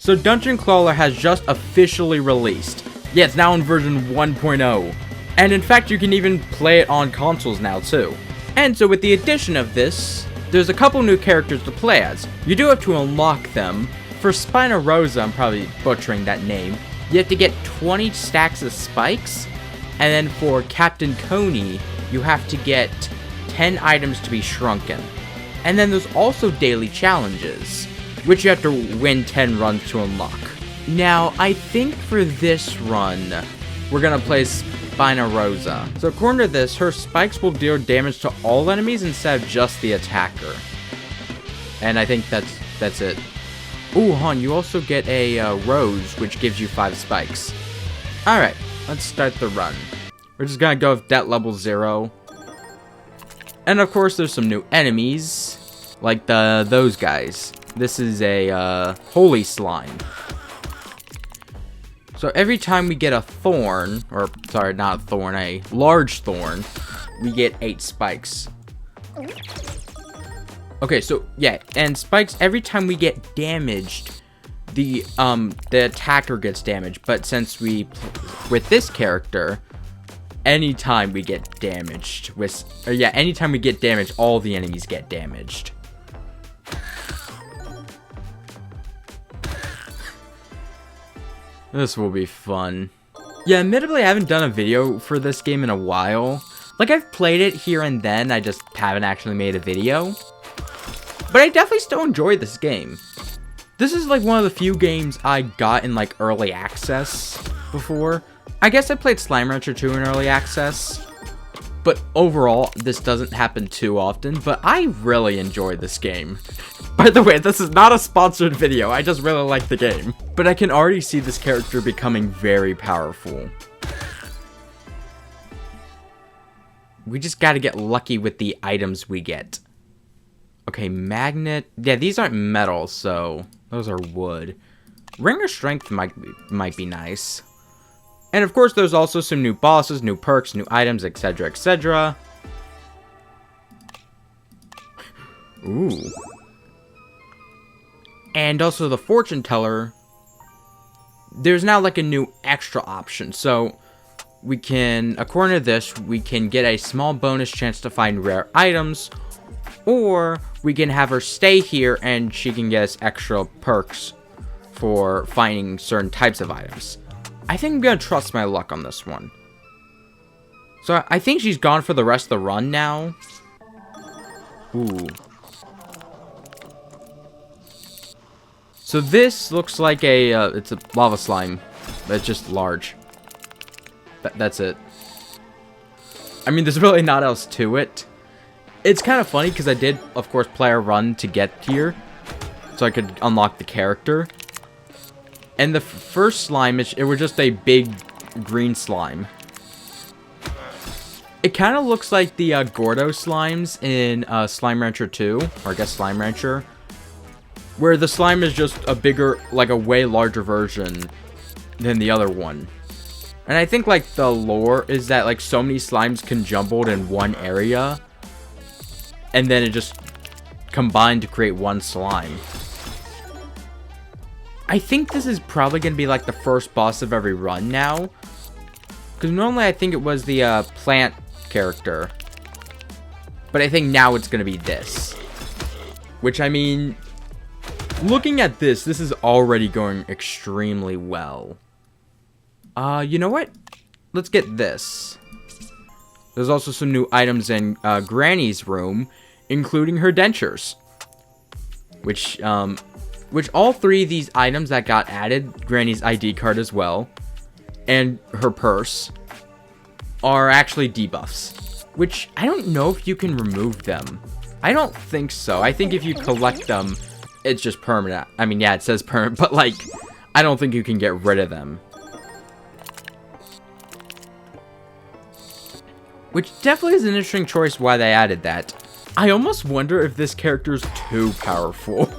So Dungeon Clawler has just officially released. Yeah, it's now in version 1.0. And in fact, you can even play it on consoles now too. And so with the addition of this, there's a couple new characters to play as. You do have to unlock them. For Spinarose, I'm probably butchering that name, you have to get 20 stacks of spikes. And then for Captain Coney, you have to get 10 items to be shrunken. And then there's also daily challenges, which you have to win 10 runs to unlock. Now, I think for this run, we're gonna play Spinarose. So according to this, her spikes will deal damage to all enemies instead of just the attacker. And I think that's it. Ooh, hon, you also get a rose, which gives you 5 spikes. Alright, let's start the run. We're just gonna go with that level 0. And of course, there's some new enemies, like those guys. This is a holy slime. So every time we get a thorn, or sorry, not a thorn, a large thorn, we get 8 spikes. Okay, so yeah, and spikes, every time we get damaged, the attacker gets damaged. But since with this character, anytime we get damaged, anytime we get damaged, all the enemies get damaged. This will be fun. Yeah, admittedly, I haven't done a video for this game in a while. Like, I've played it here and then, I just haven't actually made a video. But I definitely still enjoy this game. This is like one of the few games I got in like early access before. I guess I played Slime Rancher 2 in early access. But overall, this doesn't happen too often, but I really enjoy this game. By the way, this is not a sponsored video, I just really like the game. But I can already see this character becoming very powerful. We just gotta get lucky with the items we get. Okay, magnet. Yeah, these aren't metal, so those are wood. Ring of Strength might be nice. And of course, there's also some new bosses, new perks, new items, etc., etc. Ooh. And also the fortune teller. There's now like a new extra option. So we can, according to this, we can get a small bonus chance to find rare items. Or we can have her stay here and she can get us extra perks for finding certain types of items. I think I'm gonna trust my luck on this one. So I think she's gone for the rest of the run now. Ooh. So this looks like it's a lava slime, but it's just large. That's it. I mean, there's really not else to it. It's kind of funny because I did, of course, play a run to get here, so I could unlock the character. And the first slime, it was just a big green slime. It kind of looks like the Gordo slimes in Slime Rancher 2, or I guess Slime Rancher, where the slime is just a bigger, like a way larger version than the other one. And I think like the lore is that like so many slimes conjumbled in one area, and then it just combined to create one slime. I think this is probably going to be like the first boss of every run now. Because normally I think it was the plant character. But I think now it's going to be this. Which, I mean, looking at this is already going extremely well. You know what? Let's get this. There's also some new items in Granny's room, including her dentures. Which all 3 of these items that got added, Granny's ID card as well, and her purse, are actually debuffs. Which, I don't know if you can remove them. I don't think so. I think if you collect them, it's just permanent. I mean, yeah, it says permanent, but like, I don't think you can get rid of them. Which definitely is an interesting choice why they added that. I almost wonder if this character is too powerful.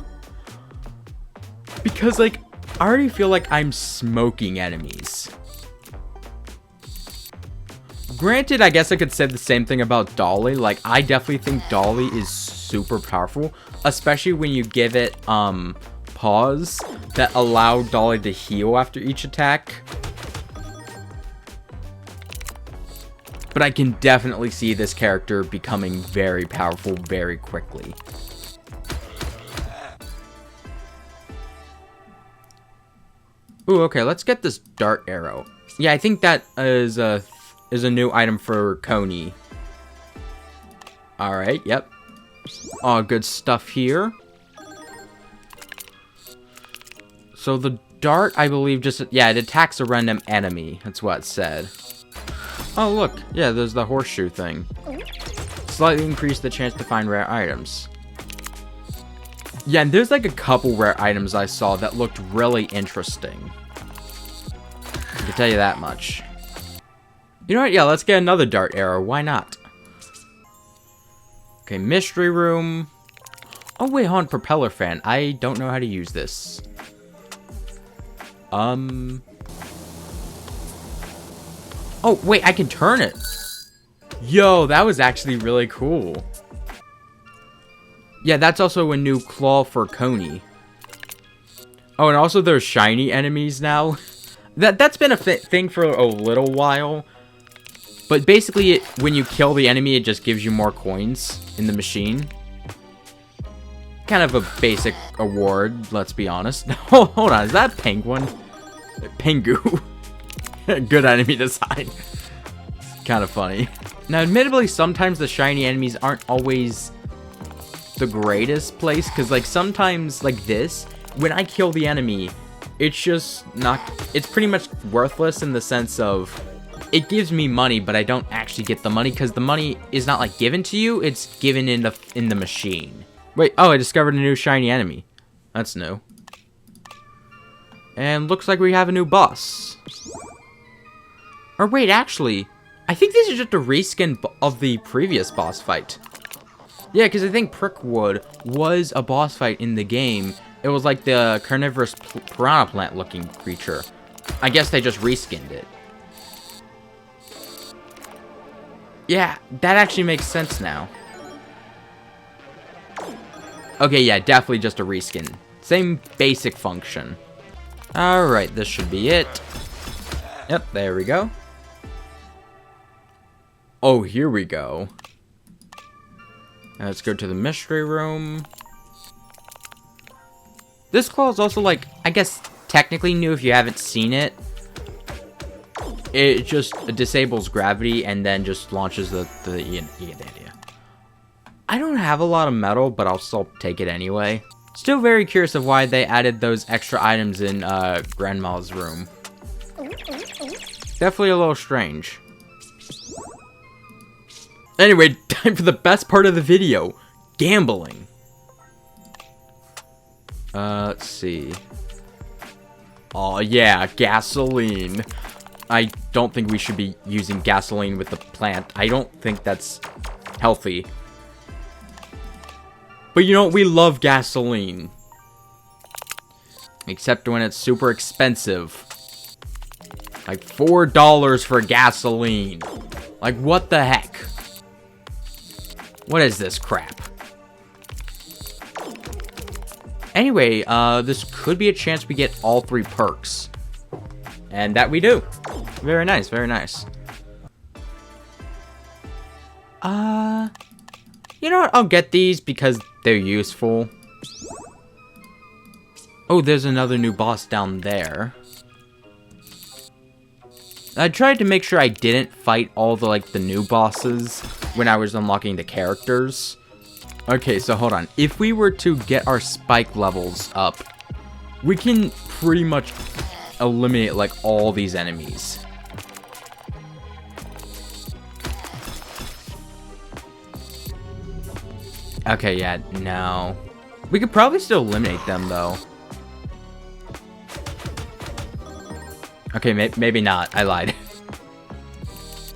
Because, like, I already feel like I'm smoking enemies. Granted, I guess I could say the same thing about Dolly. Like, I definitely think Dolly is super powerful. Especially when you give it, pause that allowed Dolly to heal after each attack. But I can definitely see this character becoming very powerful very quickly. Ooh, okay, let's get this dart arrow. Yeah, I think that is a new item for Coney. Alright, yep. All good stuff here. So the dart, I believe, just... yeah, it attacks a random enemy. That's what it said. Oh, look. Yeah, there's the horseshoe thing. Slightly increase the chance to find rare items. Yeah, and there's like a couple rare items I saw that looked really interesting. I can tell you that much. You know what? Yeah, let's get another dart arrow. Why not? Okay, mystery room. Oh, wait, hold on. Propeller fan. I don't know how to use this. Oh, wait, I can turn it. Yo, that was actually really cool. Yeah, that's also a new claw for Coney. Oh, and also there's shiny enemies now. That's been a thing for a little while. But basically, when you kill the enemy, it just gives you more coins in the machine. Kind of a basic award, let's be honest. Hold on, is that Penguin? Pengu. Good enemy design. Kind of funny. Now, admittedly, sometimes the shiny enemies aren't always the greatest place. Because, like, sometimes, like this, when I kill the enemy, it's just not... it's pretty much worthless in the sense of... it gives me money, but I don't actually get the money. Because the money is not, like, given to you. It's given in the machine. Wait, oh, I discovered a new shiny enemy. That's new. And looks like we have a new boss. Or wait, actually, I think this is just a reskin of the previous boss fight. Yeah, because I think Prickwood was a boss fight in the game. It was like the carnivorous piranha plant looking creature. I guess they just reskinned it. Yeah, that actually makes sense now. Okay, yeah, definitely just a reskin. Same basic function. Alright, this should be it. Yep, there we go. Oh, here we go. Now let's go to the mystery room. This claw is also, like, I guess, technically new if you haven't seen it. It just disables gravity and then just launches the you get the idea. I don't have a lot of metal, but I'll still take it anyway. Still very curious of why they added those extra items in Grandma's room. Definitely a little strange. Anyway, time for the best part of the video. Gambling. Let's see. Oh yeah, gasoline. I don't think we should be using gasoline with the plant. I don't think that's healthy. But you know, we love gasoline. Except when it's super expensive. Like $4 for gasoline. Like, what the heck? What is this crap? Anyway, this could be a chance we get all 3 perks. And that we do. Very nice, very nice. You know what? I'll get these because they're useful. Oh, there's another new boss down there. I tried to make sure I didn't fight all the, like, the new bosses when I was unlocking the characters. Okay, so hold on. If we were to get our spike levels up, we can pretty much eliminate, like, all these enemies. Okay, yeah, no. We could probably still eliminate them, though. Okay, maybe not. I lied.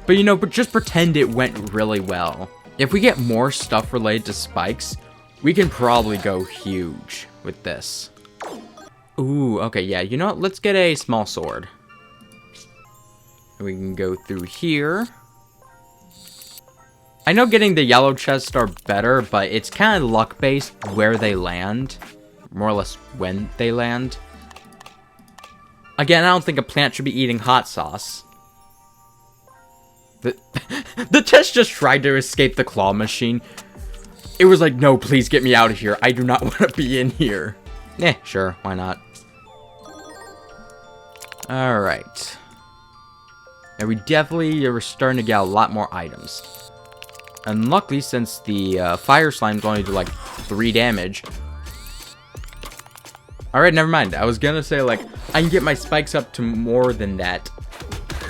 But, you know, but just pretend it went really well. If we get more stuff related to spikes, we can probably go huge with this. Ooh, okay, yeah. You know what? Let's get a small sword. We can go through here. I know getting the yellow chests are better, but it's kind of luck-based where they land. more or less when they land. Again, I don't think a plant should be eating hot sauce. The test just tried to escape the claw machine. It was like, no, please get me out of here. I do not want to be in here. Sure, why not? Alright. And we definitely are starting to get a lot more items. And luckily, since the fire slimes only do like 3 damage. Alright, never mind. I was gonna say, like, I can get my spikes up to more than that.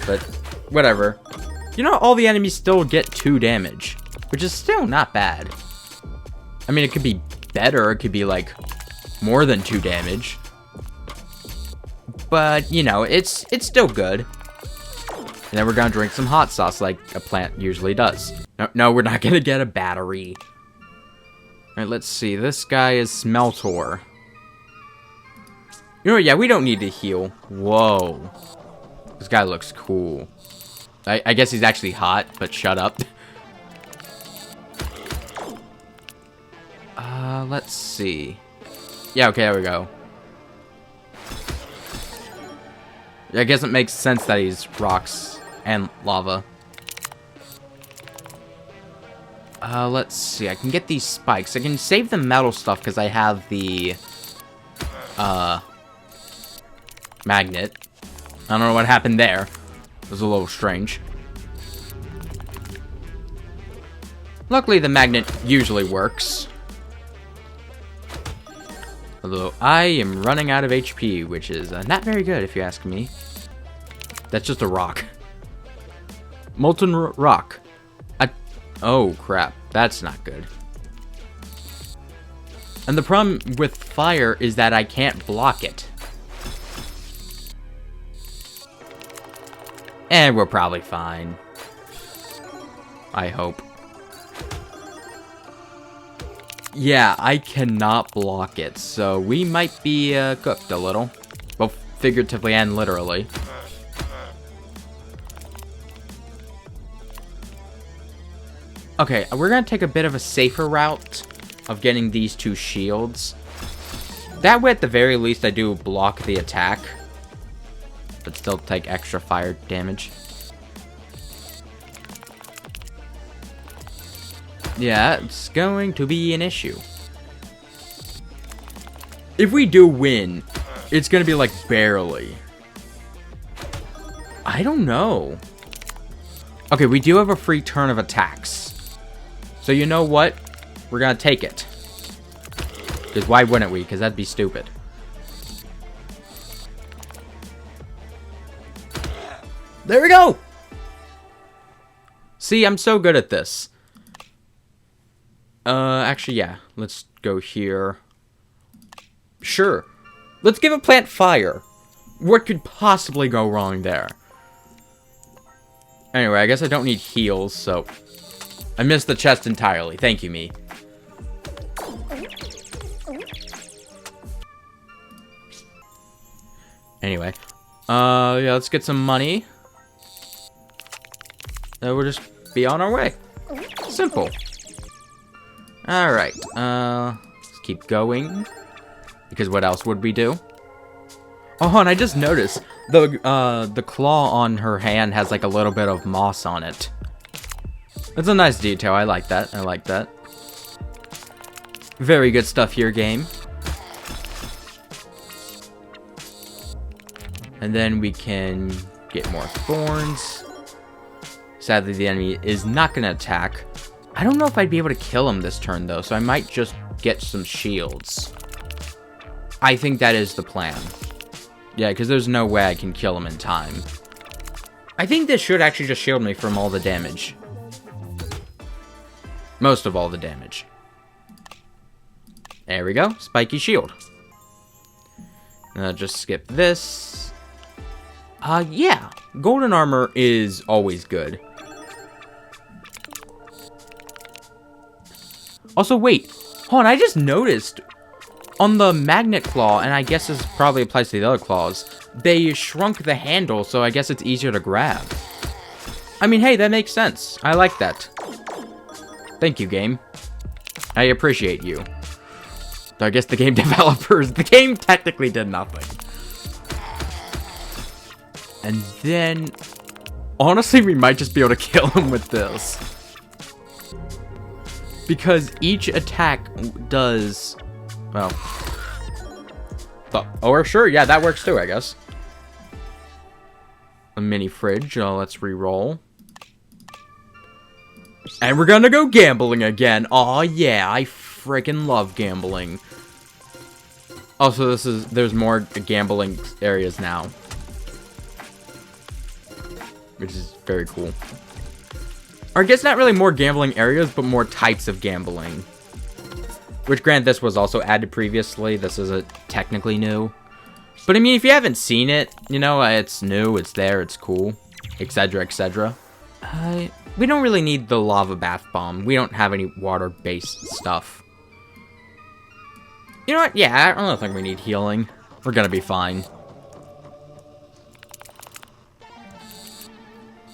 But, whatever. You know, all the enemies still get 2 damage. Which is still not bad. I mean, it could be better. It could be, like, more than 2 damage. But, you know, it's still good. And then we're gonna drink some hot sauce like a plant usually does. No, we're not gonna get a battery. Alright, let's see. This guy is Smeltor. You know what? Yeah, we don't need to heal. Whoa. This guy looks cool. I guess he's actually hot, but shut up. Let's see. Yeah, okay, there we go. I guess it makes sense that he's rocks and lava. Let's see. I can get these spikes. I can save the metal stuff because I have the magnet. I don't know what happened there. It was a little strange. Luckily, the magnet usually works. Although, I am running out of HP, which is not very good, if you ask me. That's just a rock. Molten rock. Oh, crap. That's not good. And the problem with fire is that I can't block it. And we're probably fine. I hope. Yeah, I cannot block it, so we might be cooked a little. Both figuratively and literally. Okay, we're gonna take a bit of a safer route of getting these 2 shields. That way, at the very least, I do block the attack. But still take extra fire damage. Yeah, it's going to be an issue. If we do win, it's gonna be like barely. I don't know. Okay, we do have a free turn of attacks. So you know what? We're gonna take it. Because why wouldn't we? Because that'd be stupid. There we go! See, I'm so good at this. Actually, yeah. Let's go here. Sure. Let's give a plant fire. What could possibly go wrong there? Anyway, I guess I don't need heals, so... I missed the chest entirely. Thank you, me. Anyway. Yeah, let's get some money. Then we'll just be on our way. Simple. Alright, let's keep going. Because what else would we do? Oh, and I just noticed the claw on her hand has like a little bit of moss on it. That's a nice detail. I like that. I like that. Very good stuff here, game. And then we can get more thorns. Sadly, the enemy is not going to attack. I don't know if I'd be able to kill him this turn, though, so I might just get some shields. I think that is the plan. Yeah, because there's no way I can kill him in time. I think this should actually just shield me from all the damage. Most of all the damage. There we go. Spiky shield. Just skip this. Yeah. Golden armor is always good. Also, wait. Hold on, I just noticed on the magnet claw, and I guess this probably applies to the other claws, they shrunk the handle, so I guess it's easier to grab. I mean, hey, that makes sense. I like that. Thank you, game. I appreciate you. So I guess the game developers, the game technically did nothing. And then, honestly, we might just be able to kill him with this. Because each attack does, well, or sure, yeah, that works too, I guess. A mini fridge, let's re-roll. And we're gonna go gambling again. Aw, yeah, I freaking love gambling. Also, there's more gambling areas now. Which is very cool. Or I guess not really more gambling areas, but more types of gambling. Which, granted, this was also added previously. This isn't technically new. But, I mean, if you haven't seen it, you know, it's new, it's there, it's cool, etc., etc. We don't really need the lava bath bomb. We don't have any water-based stuff. You know what? Yeah, I don't think we need healing. We're gonna be fine.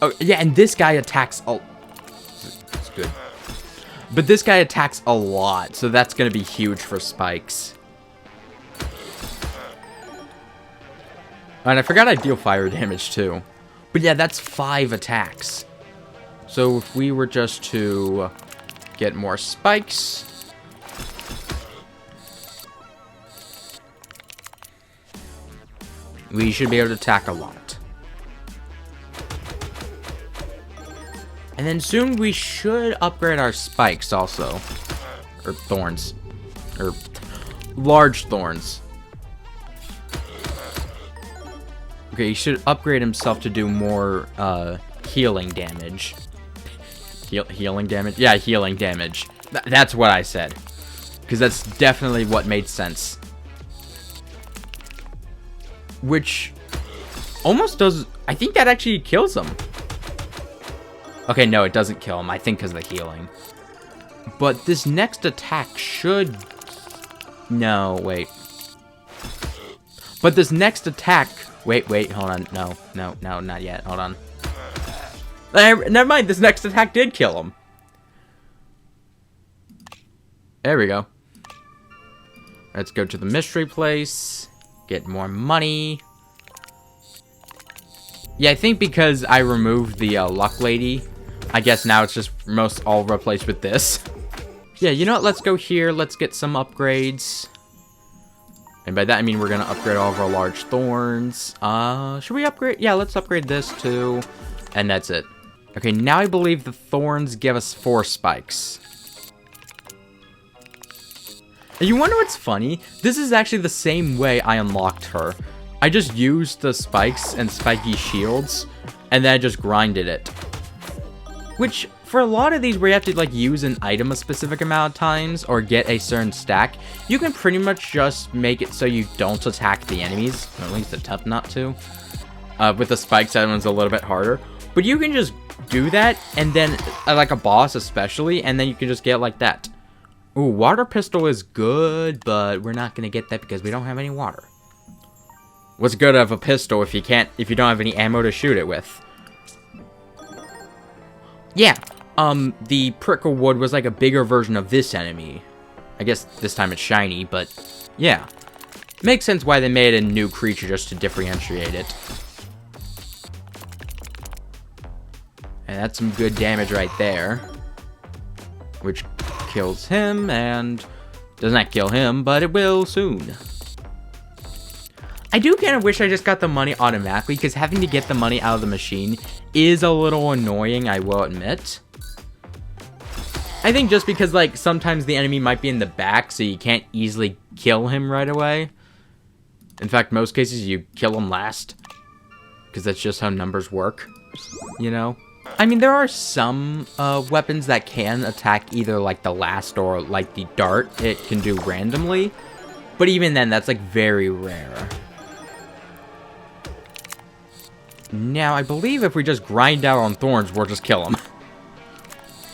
Oh, yeah, and this guy attacks a... It's good. But this guy attacks a lot, so that's gonna be huge for spikes. And I forgot I deal fire damage, too. But yeah, that's 5 attacks. So if we were just to get more spikes... we should be able to attack a lot. And then soon we should upgrade our spikes also. Or thorns. Or large thorns. Okay, he should upgrade himself to do more healing damage. Healing damage? Yeah, healing damage. That's what I said. Because that's definitely what made sense. Which almost does... I think that actually kills him. Okay, no, it doesn't kill him. I think because of the healing. But this next attack should... No, wait. But this next attack... Wait, hold on. No, not yet. Hold on. Never mind, this next attack did kill him. There we go. Let's go to the mystery place. Get more money. Yeah, I think because I removed the luck lady, I guess now it's just all replaced with this. Yeah, you know what? Let's go here. Let's get some upgrades. And by that, I mean we're going to upgrade all of our large thorns. Should we upgrade? Yeah, let's upgrade this too. And that's it. Okay, now I believe the thorns give us 4 spikes. And you wonder what's funny? This is actually the same way I unlocked her. I just used the spikes and spiky shields, and then I just grinded it. Which, for a lot of these where you have to like use an item a specific amount of times, or get a certain stack, you can pretty much just make it so you don't attack the enemies, or at least attempt not to. With the spikes, that one's a little bit harder. But you can just do that, and then, like a boss especially, and then you can just get like that. Ooh, water pistol is good, but we're not gonna get that because we don't have any water. What's good of a pistol if you don't have any ammo to shoot it with? Yeah, the prickle wood was like a bigger version of this enemy. I guess this time it's shiny, but yeah. Makes sense why they made a new creature just to differentiate it. And that's some good damage right there. Which kills him, and does not kill him, but it will soon. I do kind of wish I just got the money automatically, because having to get the money out of the machine is a little annoying, I will admit. I think just because, like, sometimes the enemy might be in the back, so you can't easily kill him right away. In fact, most cases you kill him last, because that's just how numbers work, you know? I mean, there are some weapons that can attack either, like, the last or, like, the dart it can do randomly. But even then, that's, like, very rare. Now, I believe if we just grind out on thorns, we'll just kill them.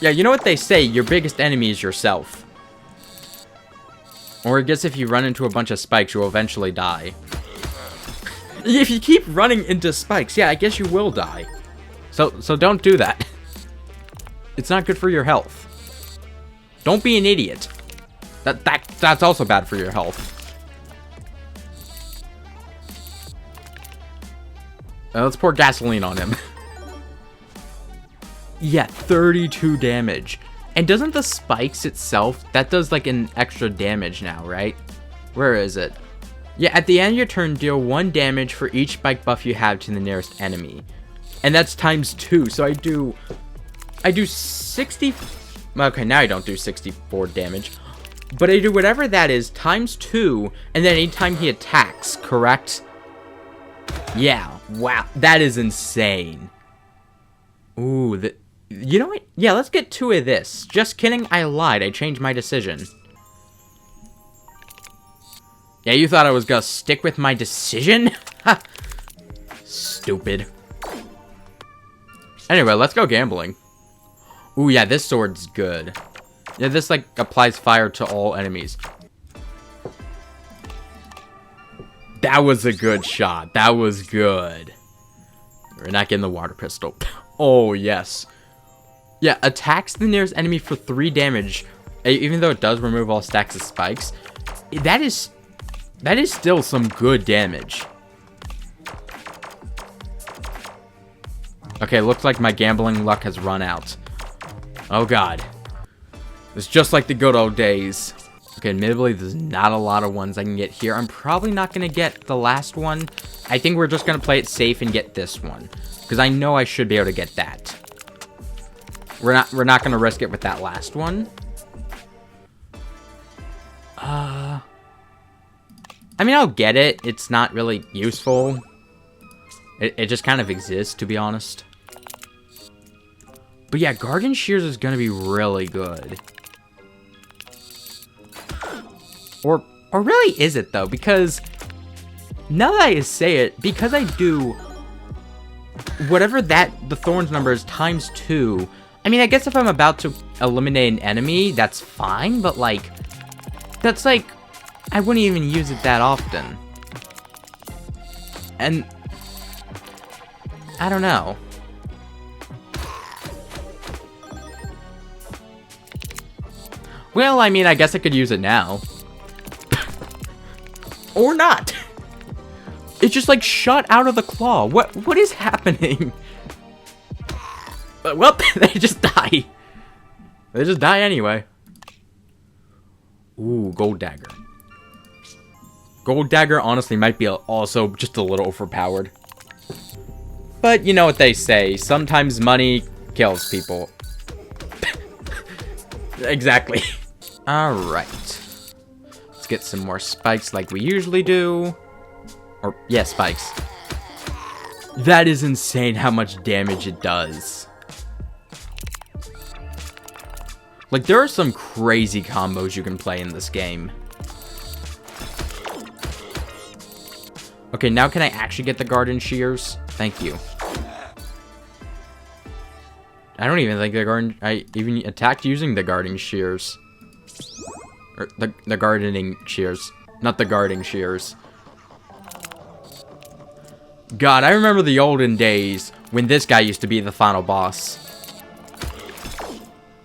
Yeah, you know what they say, your biggest enemy is yourself. Or I guess if you run into a bunch of spikes, you'll eventually die. If you keep running into spikes, yeah, I guess you will die. So don't do that. It's not good for your health. Don't be an idiot. That's also bad for your health. Let's pour gasoline on him. Yeah, 32 damage. And doesn't the spikes itself, that does like an extra damage now, right? Where is it? Yeah, at the end of your turn, deal 1 damage for each spike buff you have to the nearest enemy. And that's times 2, so I do 60... Okay, now I don't do 64 damage. But I do whatever that is, times 2, and then anytime he attacks, correct? Yeah, wow, that is insane. Ooh, you know what? Yeah, let's get 2 of this. Just kidding, I lied, I changed my decision. Yeah, you thought I was gonna stick with my decision? Ha! Stupid. Anyway, let's go gambling. Ooh, yeah, this sword's good. Yeah, this, like, applies fire to all enemies. That was a good shot. That was good. We're not getting the water pistol. Oh, yes. Yeah, attacks the nearest enemy for 3 damage. Even though it does remove all stacks of spikes. That is still some good damage. Okay, looks like my gambling luck has run out. Oh, God. It's just like the good old days. Okay, admittedly, there's not a lot of ones I can get here. I'm probably not going to get the last one. I think we're just going to play it safe and get this one. Because I know I should be able to get that. We're not going to risk it with that last one. I mean, I'll get it. It's not really useful. It just kind of exists, to be honest. But yeah, Garden Shears is going to be really good. Or really is it, though? Because now that I say it, because I do whatever the thorns number is times 2. I mean, I guess if I'm about to eliminate an enemy, that's fine. But, like, that's like, I wouldn't even use it that often. And I don't know. Well, I mean, I guess I could use it now. Or not. It just, like, shot out of the claw. What is happening? Well, they just die. They just die anyway. Ooh, gold dagger. Gold dagger, honestly, might be also just a little overpowered. But you know what they say. Sometimes money kills people. Exactly. Alright. Let's get some more spikes like we usually do. Or, yeah, spikes. That is insane how much damage it does. Like, there are some crazy combos you can play in this game. Okay, now can I actually get the garden shears? Thank you. I don't even think I even attacked using the gardening shears. Or the gardening shears. Not the gardening shears. God, I remember the olden days when this guy used to be the final boss.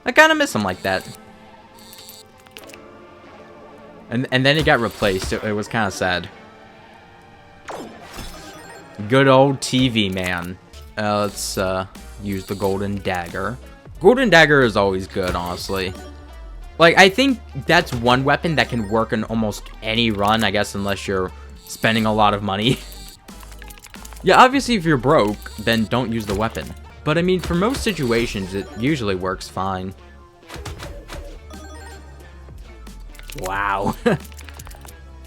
I kind of miss him like that. And then he got replaced. It was kind of sad. Good old TV man. Let's use the golden dagger. Golden dagger is always good, honestly. Like, I think that's one weapon that can work in almost any run, I guess, unless you're spending a lot of money. Yeah, obviously, if you're broke, then don't use the weapon. But, I mean, for most situations, it usually works fine. Wow.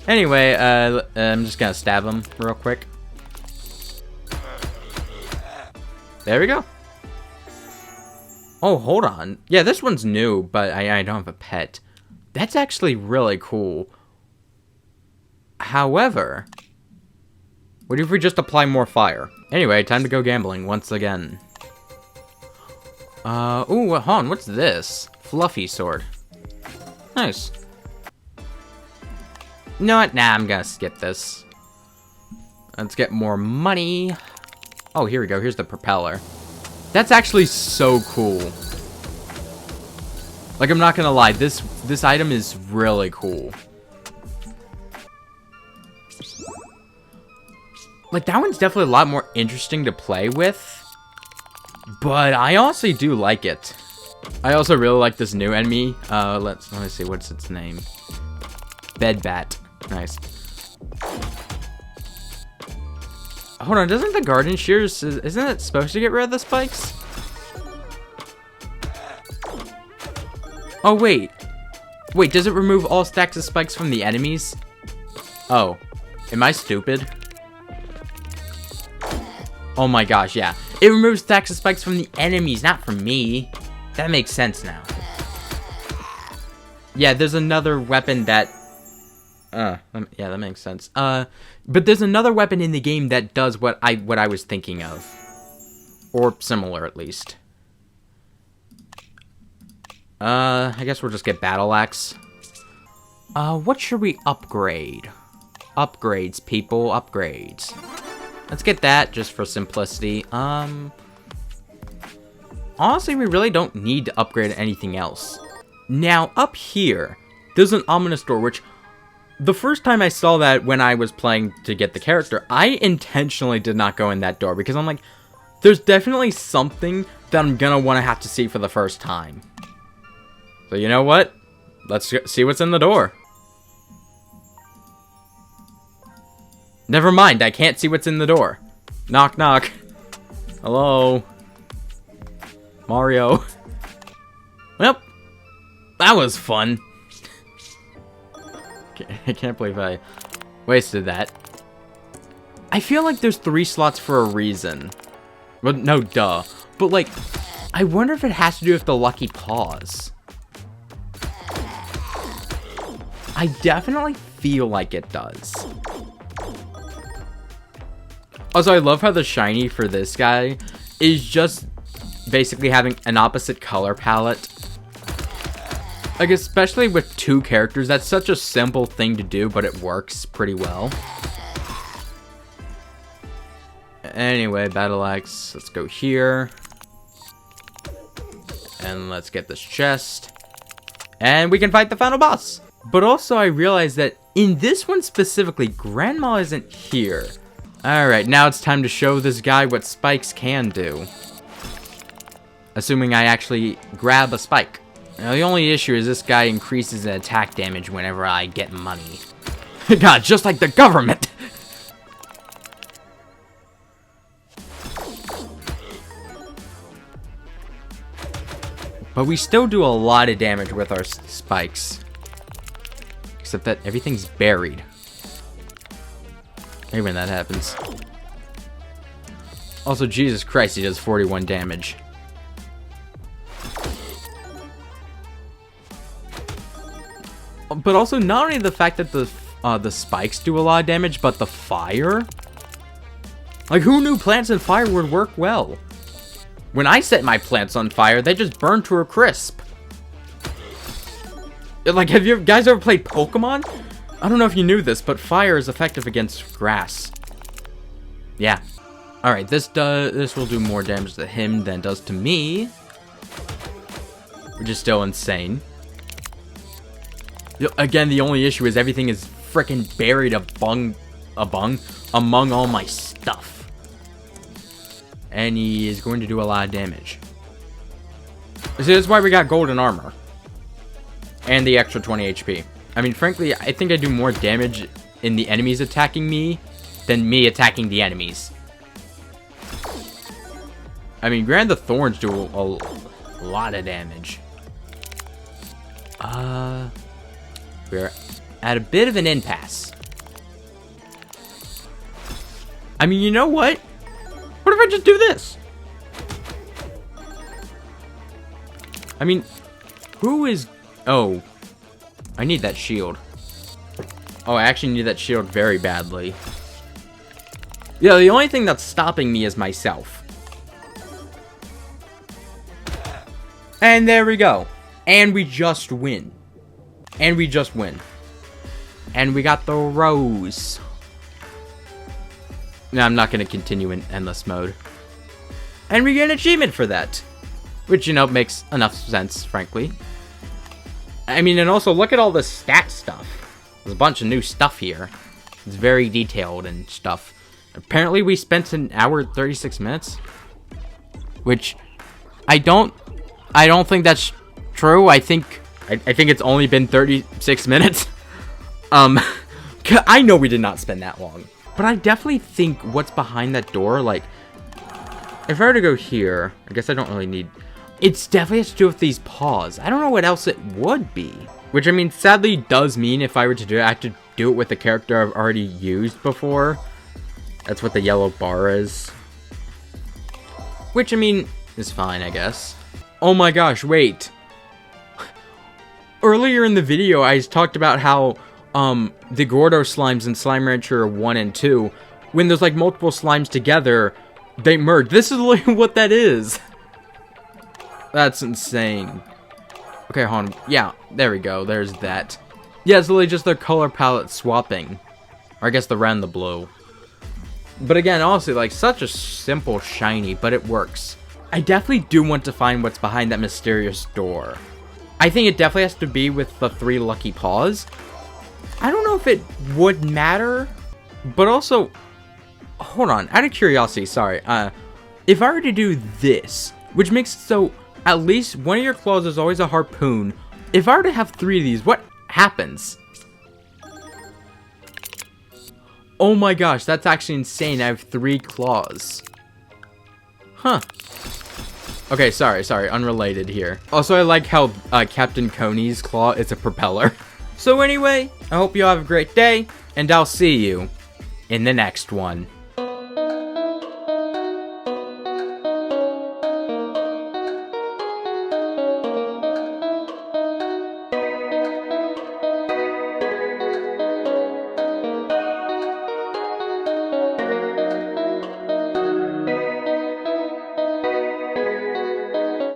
Anyway, I'm just gonna stab him real quick. There we go. Oh, hold on. Yeah, this one's new, but I don't have a pet. That's actually really cool. However, what if we just apply more fire? Anyway, time to go gambling once again. Ooh, hold on, what's this? Fluffy sword. Nice. You know what? Nah, I'm gonna skip this. Let's get more money. Oh, here we go. Here's the propeller. That's actually so cool. Like, I'm not gonna lie. This This item is really cool. Like, that one's definitely a lot more interesting to play with. But I honestly do like it. I also really like this new enemy. Let me see, what's its name? Bedbat. Nice. Hold on, doesn't the garden shears, isn't it supposed to get rid of the spikes? Oh, wait. Wait, does it remove all stacks of spikes from the enemies? Oh. Am I stupid? Oh my gosh, yeah. It removes stacks of spikes from the enemies, not from me. That makes sense now. Yeah, there's another weapon that... yeah, that makes sense. But there's another weapon in the game that does what I was thinking of. Or similar, at least. I guess we'll just get Battle Axe. What should we upgrade? Upgrades, people, upgrades. Let's get that, just for simplicity. Honestly, we really don't need to upgrade anything else. Now, up here, there's an ominous door, which... The first time I saw that when I was playing to get the character, I intentionally did not go in that door, because I'm like, there's definitely something that I'm gonna want to have to see for the first time. So you know what? Let's see what's in the door. Never mind, I can't see what's in the door. Knock, knock. Hello? Mario? Well, that was fun. I can't believe I wasted that. I feel like there's 3 slots for a reason. Well, no, duh. But, like, I wonder if it has to do with the lucky paws. I definitely feel like it does. Also, I love how the shiny for this guy is just basically having an opposite color palette. Like, especially with 2 characters, that's such a simple thing to do, but it works pretty well. Anyway, Battle Axe, let's go here. And let's get this chest. And we can fight the final boss. But also, I realized that in this one specifically, Grandma isn't here. Alright, now it's time to show this guy what spikes can do. Assuming I actually grab a spike. Now, the only issue is this guy increases in attack damage whenever I get money. God, just like the government! But we still do a lot of damage with our spikes. Except that everything's buried. Maybe when that happens. Also, Jesus Christ, he does 41 damage. But also, not only the fact that the spikes do a lot of damage, but the fire? Like, who knew plants and fire would work well? When I set my plants on fire, they just burn to a crisp. Like, have you guys ever played Pokemon? I don't know if you knew this, but fire is effective against grass. Yeah. Alright, this will do more damage to him than it does to me. Which is still insane. Again, the only issue is everything is freaking buried among all my stuff. And he is going to do a lot of damage. See, that's why we got golden armor. And the extra 20 HP. I mean, frankly, I think I do more damage in the enemies attacking me than me attacking the enemies. I mean, granted, the thorns do a lot of damage. We're at a bit of an impasse. I mean, you know what? What if I just do this? I mean, who is... Oh. I need that shield. Oh, I actually need that shield very badly. Yeah, the only thing that's stopping me is myself. And there we go. And we just win. And we just win. And we got the rose. No, I'm not going to continue in endless mode. And we get an achievement for that. Which, you know, makes enough sense, frankly. I mean, and also look at all the stat stuff. There's a bunch of new stuff here. It's very detailed and stuff. Apparently we spent an hour 36 minutes, which I don't think that's true. I think it's only been 36 minutes. I know we did not spend that long, but I definitely think what's behind that door, like, if I were to go here, I guess I don't really need, it's definitely has to do with these paws. I don't know what else it would be, which, I mean, sadly does mean if I were to do it, I have to do it with a character I've already used before. That's what the yellow bar is, which, I mean, is fine, I guess. Oh my gosh, wait. Earlier in the video, I talked about how, the Gordo slimes in Slime Rancher 1 and 2, when there's, like, multiple slimes together, they merge. This is literally what that is. That's insane. Okay, hold on. Yeah, there we go. There's that. Yeah, it's literally just their color palette swapping. Or I guess the red and the blue. But again, honestly, like, such a simple shiny, but it works. I definitely do want to find what's behind that mysterious door. I think it definitely has to be with the 3 lucky paws. I don't know if it would matter, but also, hold on, out of curiosity, sorry, if I were to do this, which makes it so at least one of your claws is always a harpoon, if I were to have 3 of these, what happens? Oh my gosh, that's actually insane. I have 3 claws. Huh. Okay, sorry, unrelated here. Also, I like how Captain Coney's claw is a propeller. So anyway, I hope you all have a great day, and I'll see you in the next one.